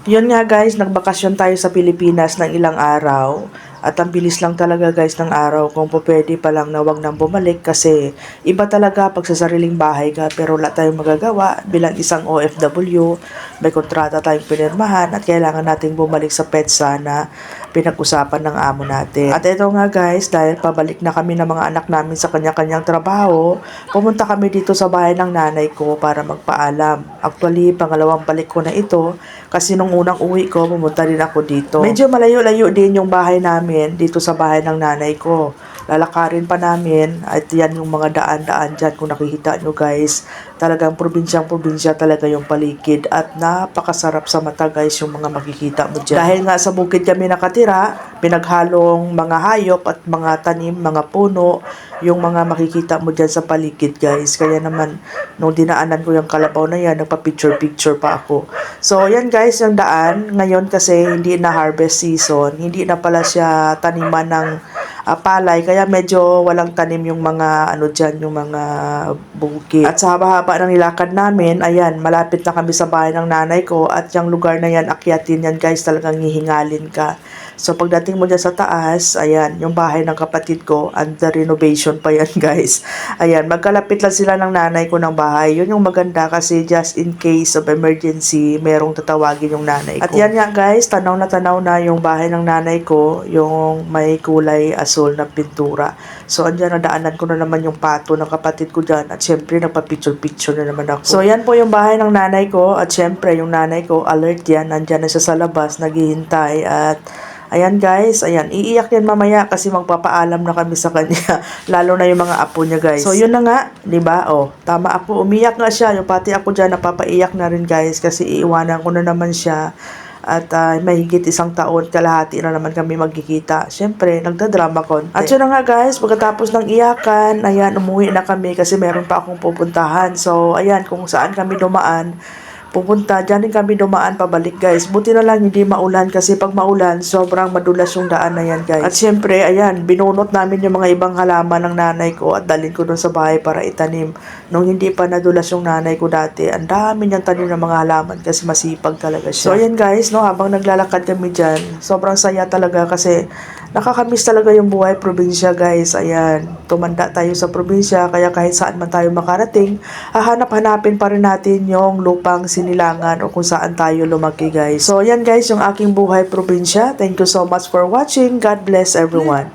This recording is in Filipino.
Yun nga guys, nagbakasyon tayo sa Pilipinas ng ilang araw. At ang bilis lang talaga guys ng araw, kung po pwede pa lang na wag nang bumalik kasi iba talaga pag sa sariling bahay ka, pero wala tayong magagawa bilang isang OFW. May kontrata tayong pinirmahan at kailangan nating bumalik sa PEDSA na pinag-usapan ng amo natin. At ito nga guys, dahil pabalik na kami ng mga anak namin sa kanya-kanyang trabaho, pumunta kami dito sa bahay ng nanay ko para magpaalam. Actually, pangalawang balik ko na ito kasi nung unang uwi ko, pumunta rin ako dito. Medyo malayo-layo din yung bahay namin dito sa bahay ng nanay ko. Lalakarin pa namin at yan yung mga daan-daan dyan kung nakikita nyo guys. Talagang probinsyang-probinsya talaga yung paligid at napakasarap sa mata guys yung mga makikita mo dyan. Dahil nga sa bukid kami nakatira, pinaghalong mga hayop at mga tanim, mga puno, yung mga makikita mo dyan sa paligid guys. Kaya naman, nung dinaanan ko yung kalabaw na yan, nagpa-picture-picture pa ako. So, yan guys, yung daan. Ngayon kasi hindi na harvest season, hindi na pala siya taniman ng palay, kaya medyo walang tanim yung mga ano dyan, yung mga bukid. At sa haba-haba ng nilakad namin, ayan, malapit na kami sa bahay ng nanay ko at yung lugar na yan, akyatin yan guys, talagang hihingalin ka. So pagdating mo dyan sa taas, ayan, yung bahay ng kapatid ko, under renovation pa yan guys. Ayan, magkalapit lang sila ng nanay ko ng bahay. Yun yung maganda kasi just in case of emergency, merong tatawagin yung nanay ko. At yan nga guys, tanaw na yung bahay ng nanay ko, yung may kulay asul na pintura. So andyan, nadaanan ko na naman yung pato ng kapatid ko dyan at syempre nagpa-picture-picture na naman ako. So yan po yung bahay ng nanay ko at syempre yung nanay ko, alert yan, nandyan na siya sa labas, naghihintay at ayan guys, ayan, iiyak yan mamaya kasi magpapaalam na kami sa kanya. Lalo na yung mga apo niya guys. So yun na nga, 'di ba? Oh, tama ako, umiyak nga siya. Yung pati ako diyan napapaiyak na rin guys kasi iiwanan ko na naman siya. At mahigit isang taon, kalahati na naman kami magkikita. Siyempre, nagdadrama konti. At yun na nga guys, pagkatapos ng iyakan, ayan, umuwi na kami kasi meron pa akong pupuntahan. So, ayan, kung saan kami dumaan, pupunta, dyan din kami dumaan pabalik guys. Buti na lang hindi maulan kasi pag maulan, sobrang madulas yung daan na yan guys. At syempre, ayan, binunot namin yung mga ibang halaman ng nanay ko at dalhin ko dun sa bahay para itanim. Nung hindi pa nadulas yung nanay ko dati, ang dami niyang tanim ng mga halaman kasi masipag talaga siya. So ayan guys, no, habang naglalakad kami dyan, sobrang saya talaga kasi nakakamiss talaga yung buhay probinsya guys. Ayan, tumanda tayo sa probinsya kaya kahit saan man tayo makarating, hahanap-hanapin pa rin natin yung lupang sinilangan o kung saan tayo lumaki guys. So yan guys, yung aking buhay probinsya. Thank you so much for watching. God bless everyone.